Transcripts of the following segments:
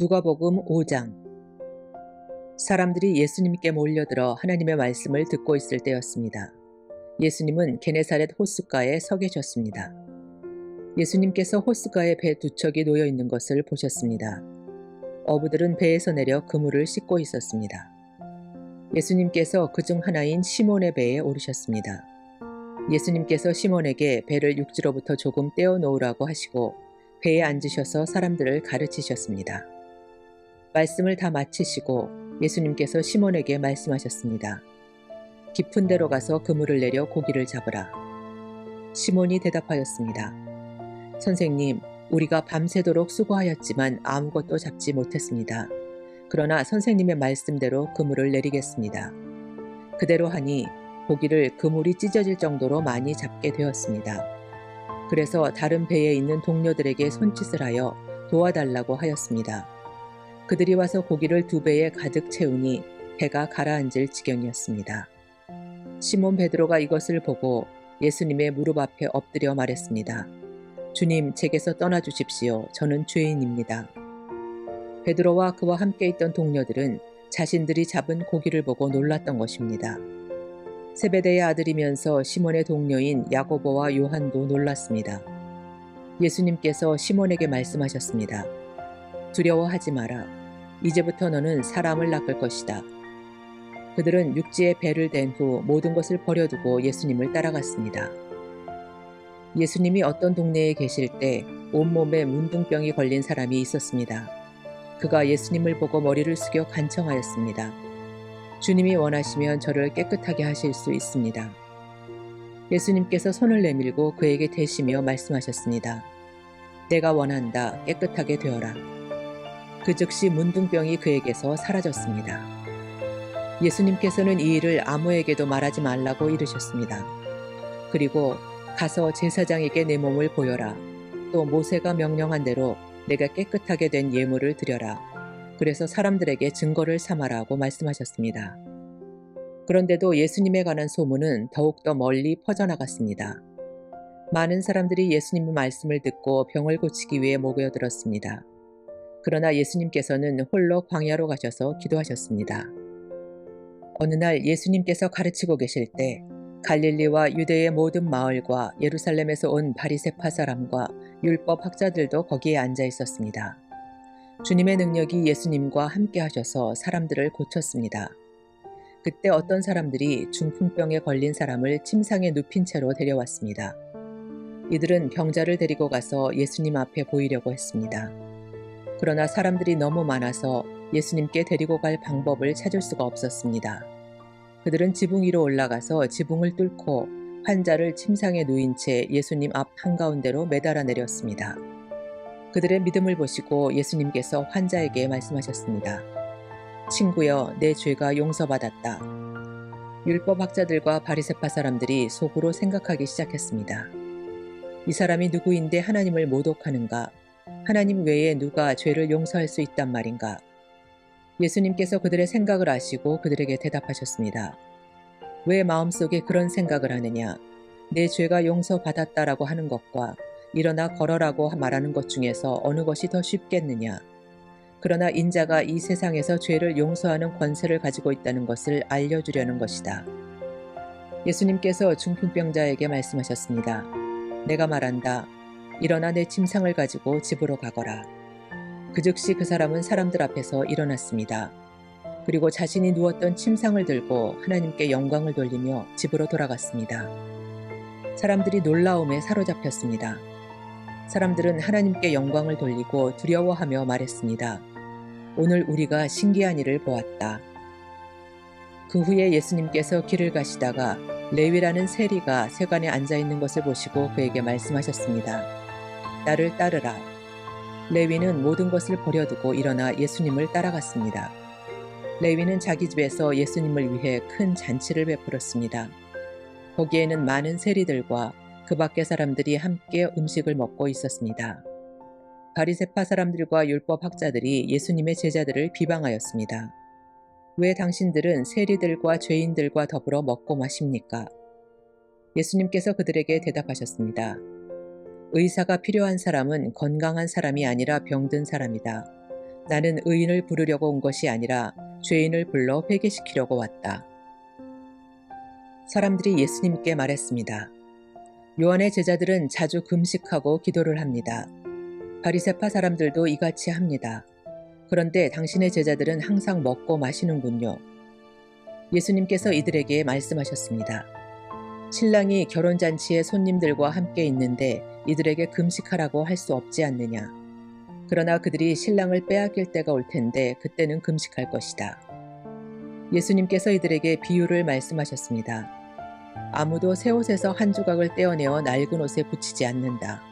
누가복음 5장. 사람들이 예수님께 몰려들어 하나님의 말씀을 듣고 있을 때였습니다. 예수님은 게네사렛 호숫가에 서 계셨습니다. 예수님께서 호숫가에 배 두 척이 놓여 있는 것을 보셨습니다. 어부들은 배에서 내려 그물을 씻고 있었습니다. 예수님께서 그중 하나인 시몬의 배에 오르셨습니다. 예수님께서 시몬에게 배를 육지로부터 조금 떼어 놓으라고 하시고 배에 앉으셔서 사람들을 가르치셨습니다. 말씀을 다 마치시고 예수님께서 시몬에게 말씀하셨습니다. 깊은 데로 가서 그물을 내려 고기를 잡으라. 시몬이 대답하였습니다. 선생님, 우리가 밤새도록 수고하였지만 아무것도 잡지 못했습니다. 그러나 선생님의 말씀대로 그물을 내리겠습니다. 그대로 하니 고기를 그물이 찢어질 정도로 많이 잡게 되었습니다. 그래서 다른 배에 있는 동료들에게 손짓을 하여 도와달라고 하였습니다. 그들이 와서 고기를 두 배에 가득 채우니 배가 가라앉을 지경이었습니다. 시몬 베드로가 이것을 보고 예수님의 무릎 앞에 엎드려 말했습니다. 주님, 제게서 떠나 주십시오. 저는 죄인입니다. 베드로와 그와 함께 있던 동료들은 자신들이 잡은 고기를 보고 놀랐던 것입니다. 세베대의 아들이면서 시몬의 동료인 야고보와 요한도 놀랐습니다. 예수님께서 시몬에게 말씀하셨습니다. 두려워하지 마라. 이제부터 너는 사람을 낚을 것이다. 그들은 육지에 배를 댄 후 모든 것을 버려두고 예수님을 따라갔습니다. 예수님이 어떤 동네에 계실 때 온몸에 문둥병이 걸린 사람이 있었습니다. 그가 예수님을 보고 머리를 숙여 간청하였습니다. 주님이 원하시면 저를 깨끗하게 하실 수 있습니다. 예수님께서 손을 내밀고 그에게 대시며 말씀하셨습니다. 내가 원한다. 깨끗하게 되어라. 그 즉시 문둥병이 그에게서 사라졌습니다. 예수님께서는 이 일을 아무에게도 말하지 말라고 이르셨습니다. 그리고 가서 제사장에게 내 몸을 보여라. 또 모세가 명령한 대로 내가 깨끗하게 된 예물을 드려라. 그래서 사람들에게 증거를 삼아라고 말씀하셨습니다. 그런데도 예수님에 관한 소문은 더욱더 멀리 퍼져나갔습니다. 많은 사람들이 예수님의 말씀을 듣고 병을 고치기 위해 모여들었습니다. 그러나 예수님께서는 홀로 광야로 가셔서 기도하셨습니다. 어느 날 예수님께서 가르치고 계실 때 갈릴리와 유대의 모든 마을과 예루살렘에서 온 바리새파 사람과 율법 학자들도 거기에 앉아 있었습니다. 주님의 능력이 예수님과 함께 하셔서 사람들을 고쳤습니다. 그때 어떤 사람들이 중풍병에 걸린 사람을 침상에 눕힌 채로 데려왔습니다. 이들은 병자를 데리고 가서 예수님 앞에 보이려고 했습니다. 그러나 사람들이 너무 많아서 예수님께 데리고 갈 방법을 찾을 수가 없었습니다. 그들은 지붕 위로 올라가서 지붕을 뚫고 환자를 침상에 누인 채 예수님 앞 한가운데로 매달아 내렸습니다. 그들의 믿음을 보시고 예수님께서 환자에게 말씀하셨습니다. 친구여, 내 죄가 용서받았다. 율법학자들과 바리새파 사람들이 속으로 생각하기 시작했습니다. 이 사람이 누구인데 하나님을 모독하는가? 하나님 외에 누가 죄를 용서할 수 있단 말인가? 예수님께서 그들의 생각을 아시고 그들에게 대답하셨습니다. 왜 마음속에 그런 생각을 하느냐? 내 죄가 용서받았다라고 하는 것과 일어나 걸어라고 말하는 것 중에서 어느 것이 더 쉽겠느냐? 그러나 인자가 이 세상에서 죄를 용서하는 권세를 가지고 있다는 것을 알려주려는 것이다. 예수님께서 중풍병자에게 말씀하셨습니다. 내가 말한다. 일어나 내 침상을 가지고 집으로 가거라. 그 즉시 그 사람은 사람들 앞에서 일어났습니다. 그리고 자신이 누웠던 침상을 들고 하나님께 영광을 돌리며 집으로 돌아갔습니다. 사람들이 놀라움에 사로잡혔습니다. 사람들은 하나님께 영광을 돌리고 두려워하며 말했습니다. 오늘 우리가 신기한 일을 보았다. 그 후에 예수님께서 길을 가시다가 레위라는 세리가 세관에 앉아 있는 것을 보시고 그에게 말씀하셨습니다. 나를 따르라. 레위는 모든 것을 버려두고 일어나 예수님을 따라갔습니다. 레위는 자기 집에서 예수님을 위해 큰 잔치를 베풀었습니다. 거기에는 많은 세리들과 그 밖의 사람들이 함께 음식을 먹고 있었습니다. 바리새파 사람들과 율법 학자들이 예수님의 제자들을 비방하였습니다. 왜 당신들은 세리들과 죄인들과 더불어 먹고 마십니까? 예수님께서 그들에게 대답하셨습니다. 의사가 필요한 사람은 건강한 사람이 아니라 병든 사람이다. 나는 의인을 부르려고 온 것이 아니라 죄인을 불러 회개시키려고 왔다. 사람들이 예수님께 말했습니다. 요한의 제자들은 자주 금식하고 기도를 합니다. 바리새파 사람들도 이같이 합니다. 그런데 당신의 제자들은 항상 먹고 마시는군요. 예수님께서 이들에게 말씀하셨습니다. 신랑이 결혼잔치에 손님들과 함께 있는데 이들에게 금식하라고 할 수 없지 않느냐. 그러나 그들이 신랑을 빼앗길 때가 올 텐데 그때는 금식할 것이다. 예수님께서 이들에게 비유를 말씀하셨습니다. 아무도 새 옷에서 한 조각을 떼어내어 낡은 옷에 붙이지 않는다.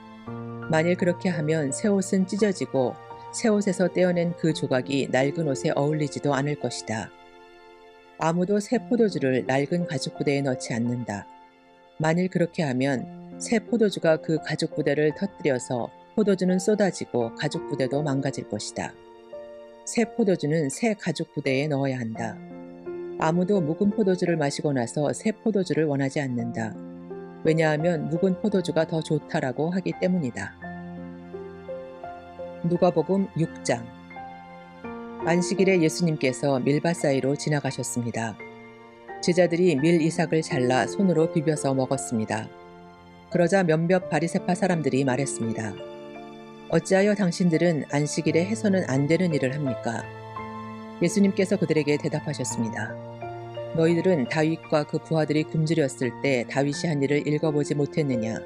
만일 그렇게 하면 새 옷은 찢어지고 새 옷에서 떼어낸 그 조각이 낡은 옷에 어울리지도 않을 것이다. 아무도 새 포도주를 낡은 가죽 부대에 넣지 않는다. 만일 그렇게 하면 새 포도주가 그 가죽 부대를 터뜨려서 포도주는 쏟아지고 가죽 부대도 망가질 것이다. 새 포도주는 새 가죽 부대에 넣어야 한다. 아무도 묵은 포도주를 마시고 나서 새 포도주를 원하지 않는다. 왜냐하면 묵은 포도주가 더 좋다라고 하기 때문이다. 누가복음 6장. 안식일에 예수님께서 밀밭 사이로 지나가셨습니다. 제자들이 밀 이삭을 잘라 손으로 비벼서 먹었습니다. 그러자 몇몇 바리새파 사람들이 말했습니다. 어찌하여 당신들은 안식일에 해서는 안 되는 일을 합니까? 예수님께서 그들에게 대답하셨습니다. 너희들은 다윗과 그 부하들이 굶주렸을 때 다윗이 한 일을 읽어보지 못했느냐?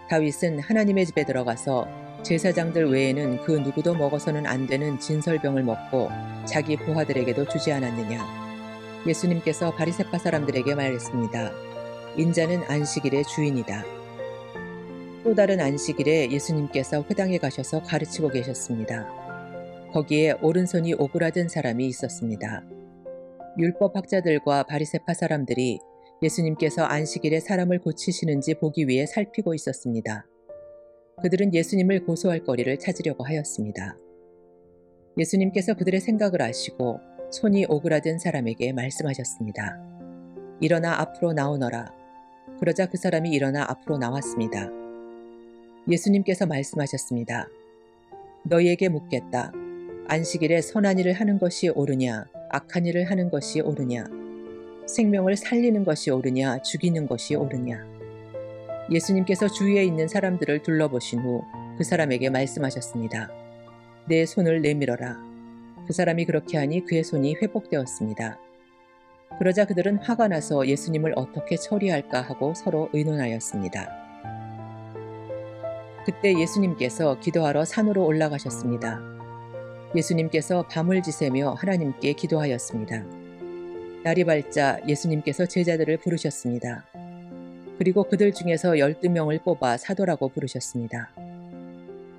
다윗은 하나님의 집에 들어가서 제사장들 외에는 그 누구도 먹어서는 안 되는 진설병을 먹고 자기 부하들에게도 주지 않았느냐? 예수님께서 바리새파 사람들에게 말했습니다. 인자는 안식일의 주인이다. 또 다른 안식일에 예수님께서 회당에 가셔서 가르치고 계셨습니다. 거기에 오른손이 오그라든 사람이 있었습니다. 율법학자들과 바리새파 사람들이 예수님께서 안식일에 사람을 고치시는지 보기 위해 살피고 있었습니다. 그들은 예수님을 고소할 거리를 찾으려고 하였습니다. 예수님께서 그들의 생각을 아시고 손이 오그라든 사람에게 말씀하셨습니다. 일어나 앞으로 나오너라. 그러자 그 사람이 일어나 앞으로 나왔습니다. 예수님께서 말씀하셨습니다. 너희에게 묻겠다. 안식일에 선한 일을 하는 것이 옳으냐, 악한 일을 하는 것이 옳으냐, 생명을 살리는 것이 옳으냐, 죽이는 것이 옳으냐. 예수님께서 주위에 있는 사람들을 둘러보신 후 그 사람에게 말씀하셨습니다. 내 손을 내밀어라. 그 사람이 그렇게 하니 그의 손이 회복되었습니다. 그러자 그들은 화가 나서 예수님을 어떻게 처리할까 하고 서로 의논하였습니다. 그때 예수님께서 기도하러 산으로 올라가셨습니다. 예수님께서 밤을 지새며 하나님께 기도하였습니다. 날이 밝자 예수님께서 제자들을 부르셨습니다. 그리고 그들 중에서 12명을 뽑아 사도라고 부르셨습니다.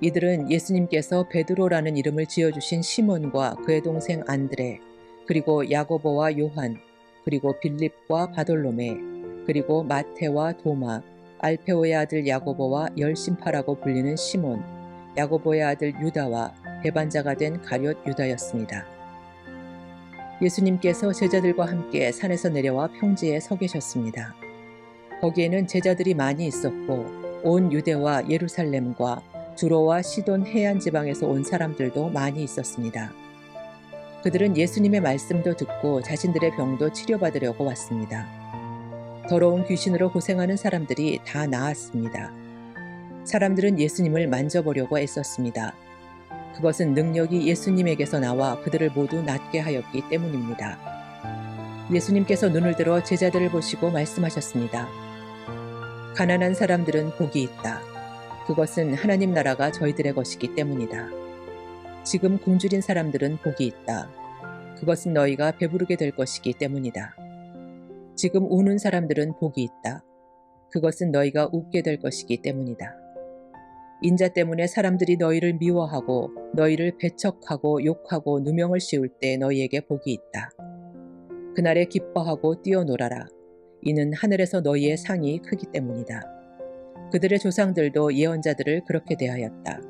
이들은 예수님께서 베드로라는 이름을 지어주신 시몬과 그의 동생 안드레, 그리고 야고보와 요한, 그리고 빌립과 바돌로메, 그리고 마테와 도마, 알페오의 아들 야고보와 열심파라고 불리는 시몬, 야고보의 아들 유다와 배반자가 된 가룟 유다였습니다. 예수님께서 제자들과 함께 산에서 내려와 평지에 서 계셨습니다. 거기에는 제자들이 많이 있었고 온 유대와 예루살렘과 두로와 시돈 해안 지방에서 온 사람들도 많이 있었습니다. 그들은 예수님의 말씀도 듣고 자신들의 병도 치료받으려고 왔습니다. 더러운 귀신으로 고생하는 사람들이 다 나았습니다. 사람들은 예수님을 만져보려고 애썼습니다. 그것은 능력이 예수님에게서 나와 그들을 모두 낫게 하였기 때문입니다. 예수님께서 눈을 들어 제자들을 보시고 말씀하셨습니다. 가난한 사람들은 복이 있다. 그것은 하나님 나라가 저희들의 것이기 때문이다. 지금 굶주린 사람들은 복이 있다. 그것은 너희가 배부르게 될 것이기 때문이다. 지금 우는 사람들은 복이 있다. 그것은 너희가 웃게 될 것이기 때문이다. 인자 때문에 사람들이 너희를 미워하고 너희를 배척하고 욕하고 누명을 씌울 때 너희에게 복이 있다. 그날에 기뻐하고 뛰어놀아라. 이는 하늘에서 너희의 상이 크기 때문이다. 그들의 조상들도 예언자들을 그렇게 대하였다.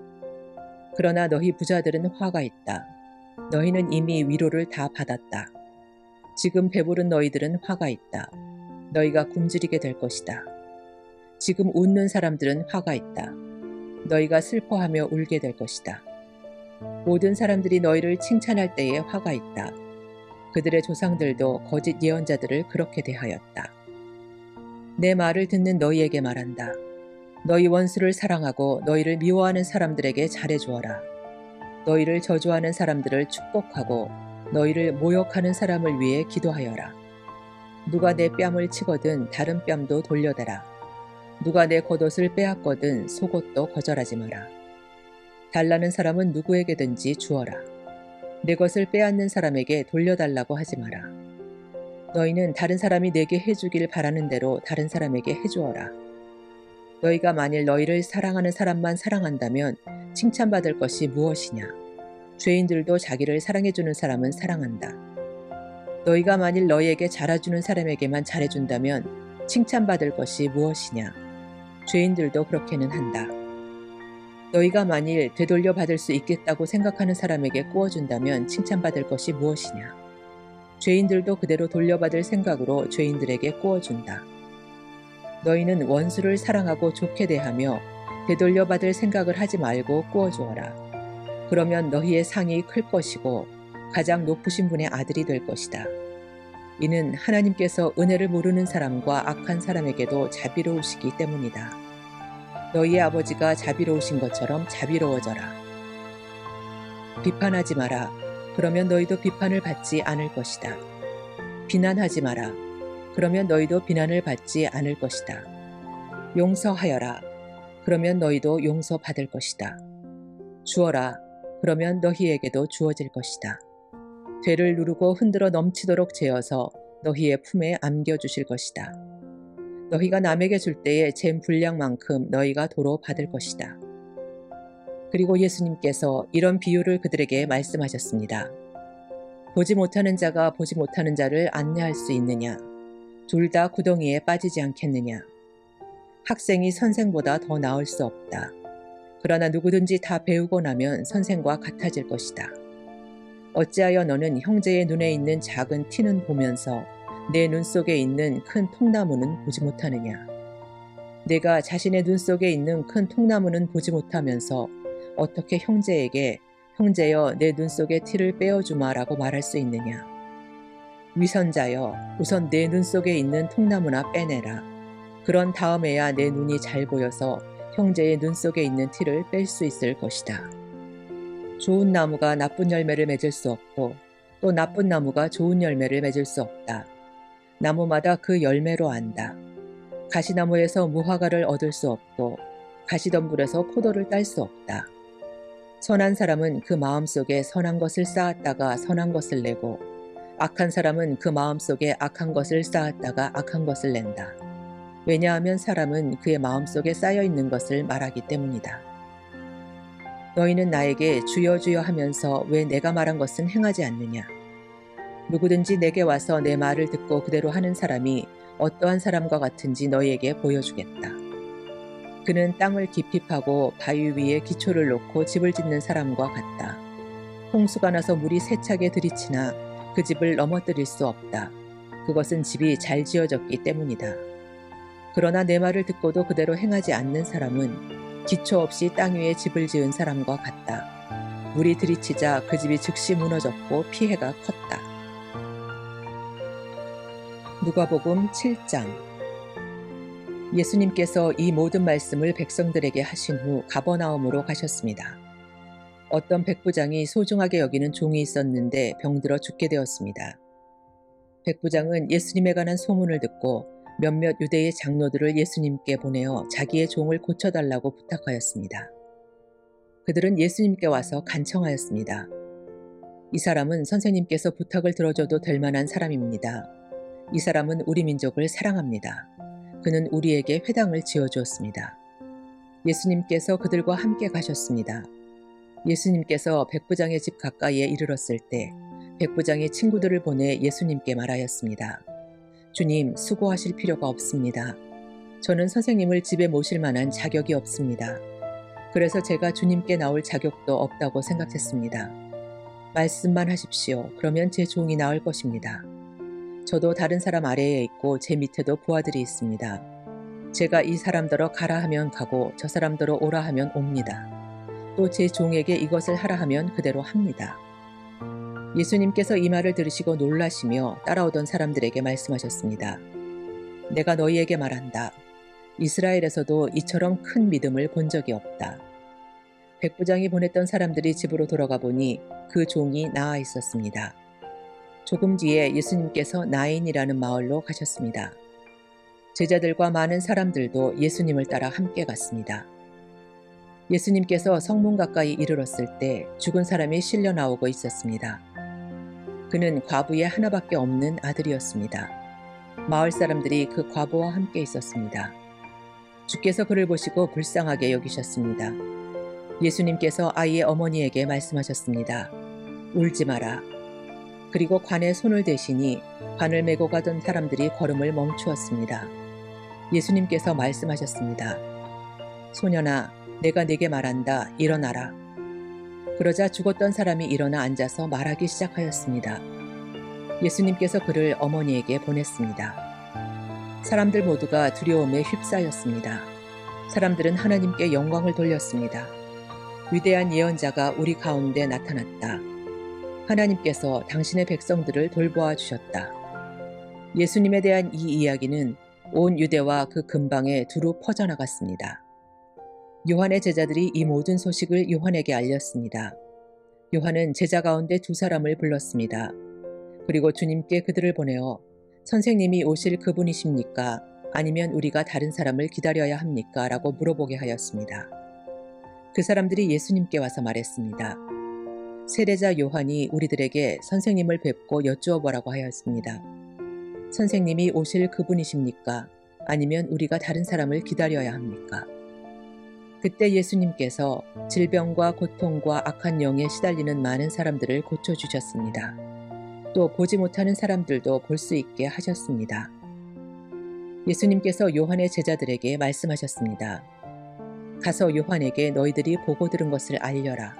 그러나 너희 부자들은 화가 있다. 너희는 이미 위로를 다 받았다. 지금 배부른 너희들은 화가 있다. 너희가 굶주리게 될 것이다. 지금 웃는 사람들은 화가 있다. 너희가 슬퍼하며 울게 될 것이다. 모든 사람들이 너희를 칭찬할 때에 화가 있다. 그들의 조상들도 거짓 예언자들을 그렇게 대하였다. 내 말을 듣는 너희에게 말한다. 너희 원수를 사랑하고 너희를 미워하는 사람들에게 잘해주어라. 너희를 저주하는 사람들을 축복하고 너희를 모욕하는 사람을 위해 기도하여라. 누가 내 뺨을 치거든 다른 뺨도 돌려대라. 누가 내 겉옷을 빼앗거든 속옷도 거절하지 마라. 달라는 사람은 누구에게든지 주어라. 내 것을 빼앗는 사람에게 돌려달라고 하지 마라. 너희는 다른 사람이 내게 해주길 바라는 대로 다른 사람에게 해주어라. 너희가 만일 너희를 사랑하는 사람만 사랑한다면 칭찬받을 것이 무엇이냐? 죄인들도 자기를 사랑해주는 사람은 사랑한다. 너희가 만일 너희에게 잘해주는 사람에게만 잘해준다면 칭찬받을 것이 무엇이냐? 죄인들도 그렇게는 한다. 너희가 만일 되돌려 받을 수 있겠다고 생각하는 사람에게 꾸어준다면 칭찬받을 것이 무엇이냐? 죄인들도 그대로 돌려받을 생각으로 죄인들에게 꾸어준다. 너희는 원수를 사랑하고 좋게 대하며 되돌려 받을 생각을 하지 말고 꾸어주어라. 그러면 너희의 상이 클 것이고 가장 높으신 분의 아들이 될 것이다. 이는 하나님께서 은혜를 모르는 사람과 악한 사람에게도 자비로우시기 때문이다. 너희의 아버지가 자비로우신 것처럼 자비로워져라. 비판하지 마라. 그러면 너희도 비판을 받지 않을 것이다. 비난하지 마라. 그러면 너희도 비난을 받지 않을 것이다. 용서하여라. 그러면 너희도 용서받을 것이다. 주어라. 그러면 너희에게도 주어질 것이다. 되를 누르고 흔들어 넘치도록 재어서 너희의 품에 안겨주실 것이다. 너희가 남에게 줄 때에 잼 분량만큼 너희가 도로 받을 것이다. 그리고 예수님께서 이런 비유를 그들에게 말씀하셨습니다. 보지 못하는 자가 보지 못하는 자를 안내할 수 있느냐? 둘 다 구덩이에 빠지지 않겠느냐? 학생이 선생보다 더 나을 수 없다. 그러나 누구든지 다 배우고 나면 선생과 같아질 것이다. 어찌하여 너는 형제의 눈에 있는 작은 티는 보면서 내 눈 속에 있는 큰 통나무는 보지 못하느냐? 내가 자신의 눈 속에 있는 큰 통나무는 보지 못하면서 어떻게 형제에게 형제여 내 눈 속의 티를 빼어주마라고 말할 수 있느냐? 위선자여 우선 내 눈 속에 있는 통나무나 빼내라. 그런 다음에야 내 눈이 잘 보여서 형제의 눈 속에 있는 티를 뺄 수 있을 것이다. 좋은 나무가 나쁜 열매를 맺을 수 없고 또 나쁜 나무가 좋은 열매를 맺을 수 없다. 나무마다 그 열매로 안다. 가시나무에서 무화과를 얻을 수 없고 가시덤불에서 포도를 딸 수 없다. 선한 사람은 그 마음속에 선한 것을 쌓았다가 선한 것을 내고 악한 사람은 그 마음속에 악한 것을 쌓았다가 악한 것을 낸다. 왜냐하면 사람은 그의 마음속에 쌓여있는 것을 말하기 때문이다. 너희는 나에게 주여 주여 하면서 왜 내가 말한 것은 행하지 않느냐? 누구든지 내게 와서 내 말을 듣고 그대로 하는 사람이 어떠한 사람과 같은지 너희에게 보여주겠다. 그는 땅을 깊이 파고 바위 위에 기초를 놓고 집을 짓는 사람과 같다. 홍수가 나서 물이 세차게 들이치나 그 집을 넘어뜨릴 수 없다. 그것은 집이 잘 지어졌기 때문이다. 그러나 내 말을 듣고도 그대로 행하지 않는 사람은 기초 없이 땅 위에 집을 지은 사람과 같다. 물이 들이치자 그 집이 즉시 무너졌고 피해가 컸다. 누가복음 7장. 예수님께서 이 모든 말씀을 백성들에게 하신 후 가버나움으로 가셨습니다. 어떤 백부장이 소중하게 여기는 종이 있었는데 병들어 죽게 되었습니다. 백부장은 예수님에 관한 소문을 듣고 몇몇 유대의 장로들을 예수님께 보내어 자기의 종을 고쳐달라고 부탁하였습니다. 그들은 예수님께 와서 간청하였습니다. 이 사람은 선생님께서 부탁을 들어줘도 될 만한 사람입니다. 이 사람은 우리 민족을 사랑합니다. 그는 우리에게 회당을 지어주었습니다. 예수님께서 그들과 함께 가셨습니다. 예수님께서 백부장의 집 가까이에 이르렀을 때 백부장이 친구들을 보내 예수님께 말하였습니다. 주님, 수고하실 필요가 없습니다. 저는 선생님을 집에 모실 만한 자격이 없습니다. 그래서 제가 주님께 나올 자격도 없다고 생각했습니다. 말씀만 하십시오. 그러면 제 종이 나을 것입니다. 저도 다른 사람 아래에 있고 제 밑에도 부하들이 있습니다. 제가 이 사람더러 가라 하면 가고 저 사람더러 오라 하면 옵니다. 또 제 종에게 이것을 하라 하면 그대로 합니다. 예수님께서 이 말을 들으시고 놀라시며 따라오던 사람들에게 말씀하셨습니다. 내가 너희에게 말한다. 이스라엘에서도 이처럼 큰 믿음을 본 적이 없다. 백부장이 보냈던 사람들이 집으로 돌아가 보니 그 종이 나아 있었습니다. 조금 뒤에 예수님께서 나인이라는 마을로 가셨습니다. 제자들과 많은 사람들도 예수님을 따라 함께 갔습니다. 예수님께서 성문 가까이 이르렀을 때 죽은 사람이 실려 나오고 있었습니다. 그는 과부의 하나밖에 없는 아들이었습니다. 마을 사람들이 그 과부와 함께 있었습니다. 주께서 그를 보시고 불쌍하게 여기셨습니다. 예수님께서 아이의 어머니에게 말씀하셨습니다. 울지 마라. 그리고 관에 손을 대시니 관을 메고 가던 사람들이 걸음을 멈추었습니다. 예수님께서 말씀하셨습니다. 소년아, 내가 네게 말한다. 일어나라. 그러자 죽었던 사람이 일어나 앉아서 말하기 시작하였습니다. 예수님께서 그를 어머니에게 보냈습니다. 사람들 모두가 두려움에 휩싸였습니다. 사람들은 하나님께 영광을 돌렸습니다. 위대한 예언자가 우리 가운데 나타났다. 하나님께서 당신의 백성들을 돌보아 주셨다. 예수님에 대한 이 이야기는 온 유대와 그 근방에 두루 퍼져나갔습니다. 요한의 제자들이 이 모든 소식을 요한에게 알렸습니다. 요한은 제자 가운데 두 사람을 불렀습니다. 그리고 주님께 그들을 보내어 선생님이 오실 그분이십니까? 아니면 우리가 다른 사람을 기다려야 합니까? 라고 물어보게 하였습니다. 그 사람들이 예수님께 와서 말했습니다. 세례자 요한이 우리들에게 선생님을 뵙고 여쭈어 보라고 하였습니다. 선생님이 오실 그분이십니까? 아니면 우리가 다른 사람을 기다려야 합니까? 그때 예수님께서 질병과 고통과 악한 영에 시달리는 많은 사람들을 고쳐주셨습니다. 또 보지 못하는 사람들도 볼 수 있게 하셨습니다. 예수님께서 요한의 제자들에게 말씀하셨습니다. 가서 요한에게 너희들이 보고 들은 것을 알려라.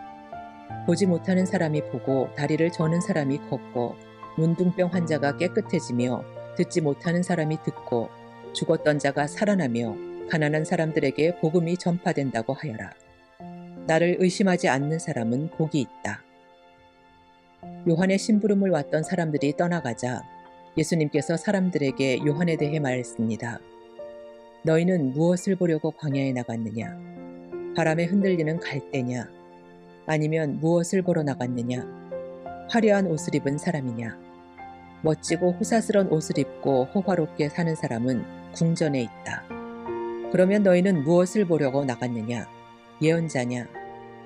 보지 못하는 사람이 보고 다리를 저는 사람이 걷고 문둥병 환자가 깨끗해지며 듣지 못하는 사람이 듣고 죽었던 자가 살아나며 가난한 사람들에게 복음이 전파된다고 하여라. 나를 의심하지 않는 사람은 복이 있다. 요한의 심부름을 왔던 사람들이 떠나가자 예수님께서 사람들에게 요한에 대해 말했습니다. 너희는 무엇을 보려고 광야에 나갔느냐? 바람에 흔들리는 갈대냐? 아니면 무엇을 보러 나갔느냐? 화려한 옷을 입은 사람이냐? 멋지고 호사스러운 옷을 입고 호화롭게 사는 사람은 궁전에 있다. 그러면 너희는 무엇을 보려고 나갔느냐? 예언자냐?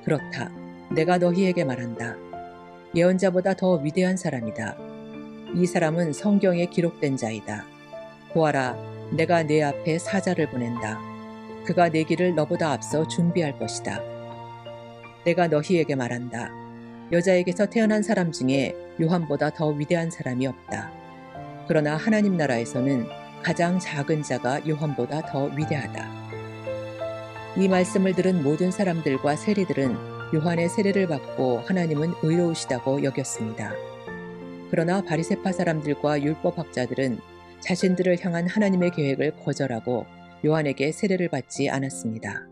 그렇다. 내가 너희에게 말한다. 예언자보다 더 위대한 사람이다. 이 사람은 성경에 기록된 자이다. 보아라, 내가 네 앞에 사자를 보낸다. 그가 내 길을 너보다 앞서 준비할 것이다. 내가 너희에게 말한다. 여자에게서 태어난 사람 중에 요한보다 더 위대한 사람이 없다. 그러나 하나님 나라에서는 가장 작은 자가 요한보다 더 위대하다. 이 말씀을 들은 모든 사람들과 세리들은 요한의 세례를 받고 하나님은 의로우시다고 여겼습니다. 그러나 바리새파 사람들과 율법학자들은 자신들을 향한 하나님의 계획을 거절하고 요한에게 세례를 받지 않았습니다.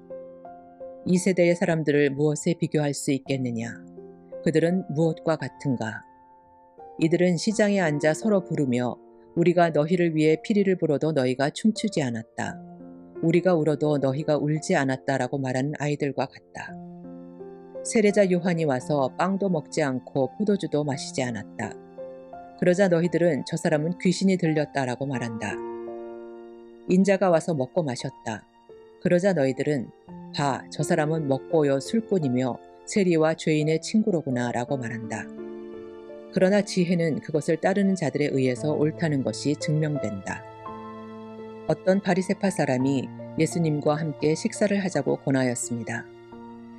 이 세대의 사람들을 무엇에 비교할 수 있겠느냐? 그들은 무엇과 같은가? 이들은 시장에 앉아 서로 부르며 우리가 너희를 위해 피리를 불어도 너희가 춤추지 않았다. 우리가 울어도 너희가 울지 않았다라고 말하는 아이들과 같다. 세례자 요한이 와서 빵도 먹지 않고 포도주도 마시지 않았다. 그러자 너희들은 저 사람은 귀신이 들렸다라고 말한다. 인자가 와서 먹고 마셨다. 그러자 너희들은 봐, 저 사람은 먹보요 술꾼이며 세리와 죄인의 친구로구나 라고 말한다. 그러나 지혜는 그것을 따르는 자들에 의해서 옳다는 것이 증명된다. 어떤 바리새파 사람이 예수님과 함께 식사를 하자고 권하였습니다.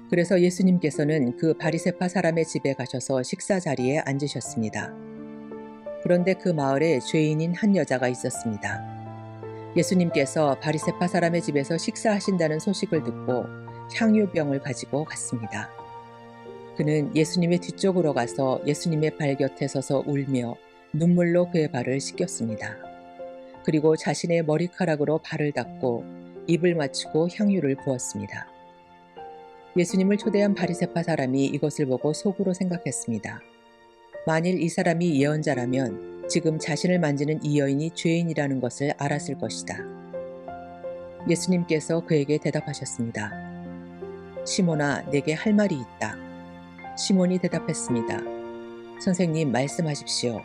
그래서 예수님께서는 그 바리새파 사람의 집에 가셔서 식사 자리에 앉으셨습니다. 그런데 그 마을에 죄인인 한 여자가 있었습니다. 예수님께서 바리새파 사람의 집에서 식사하신다는 소식을 듣고 향유병을 가지고 갔습니다. 그는 예수님의 뒤쪽으로 가서 예수님의 발 곁에 서서 울며 눈물로 그의 발을 씻겼습니다. 그리고 자신의 머리카락으로 발을 닦고 입을 맞추고 향유를 부었습니다. 예수님을 초대한 바리새파 사람이 이것을 보고 속으로 생각했습니다. 만일 이 사람이 예언자라면 지금 자신을 만지는 이 여인이 죄인이라는 것을 알았을 것이다. 예수님께서 그에게 대답하셨습니다. 시몬아, 내게 할 말이 있다. 시몬이 대답했습니다. 선생님, 말씀하십시오.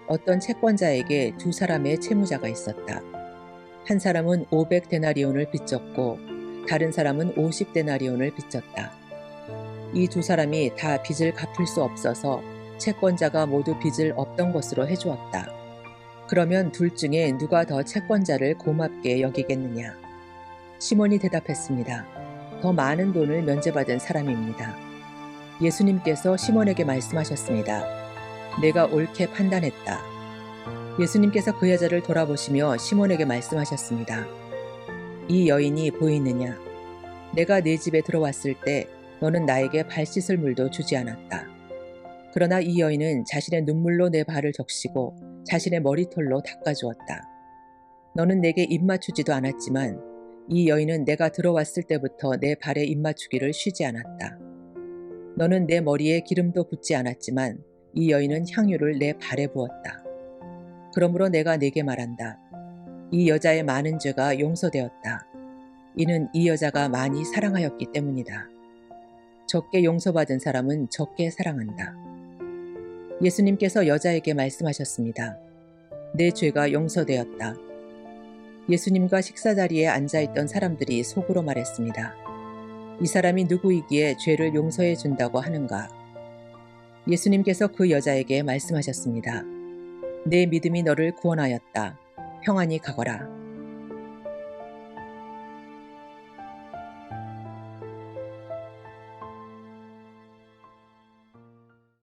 어떤 채권자에게 두 사람의 채무자가 있었다. 한 사람은 500데나리온을 빚졌고 다른 사람은 50데나리온을 빚졌다. 이 두 사람이 다 빚을 갚을 수 없어서 채권자가 모두 빚을 없던 것으로 해주었다. 그러면 둘 중에 누가 더 채권자를 고맙게 여기겠느냐? 시몬이 대답했습니다. 더 많은 돈을 면제받은 사람입니다. 예수님께서 시몬에게 말씀하셨습니다. 내가 옳게 판단했다. 예수님께서 그 여자를 돌아보시며 시몬에게 말씀하셨습니다. 이 여인이 보이느냐? 내가 네 집에 들어왔을 때 너는 나에게 발 씻을 물도 주지 않았다. 그러나 이 여인은 자신의 눈물로 내 발을 적시고 자신의 머리털로 닦아주었다. 너는 내게 입 맞추지도 않았지만 이 여인은 내가 들어왔을 때부터 내 발에 입 맞추기를 쉬지 않았다. 너는 내 머리에 기름도 붓지 않았지만 이 여인은 향유를 내 발에 부었다. 그러므로 내가 네게 말한다. 이 여자의 많은 죄가 용서되었다. 이는 이 여자가 많이 사랑하였기 때문이다. 적게 용서받은 사람은 적게 사랑한다. 예수님께서 여자에게 말씀하셨습니다. 내 죄가 용서되었다. 예수님과 식사 자리에 앉아있던 사람들이 속으로 말했습니다. 이 사람이 누구이기에 죄를 용서해 준다고 하는가? 예수님께서 그 여자에게 말씀하셨습니다. 내 믿음이 너를 구원하였다. 평안히 가거라.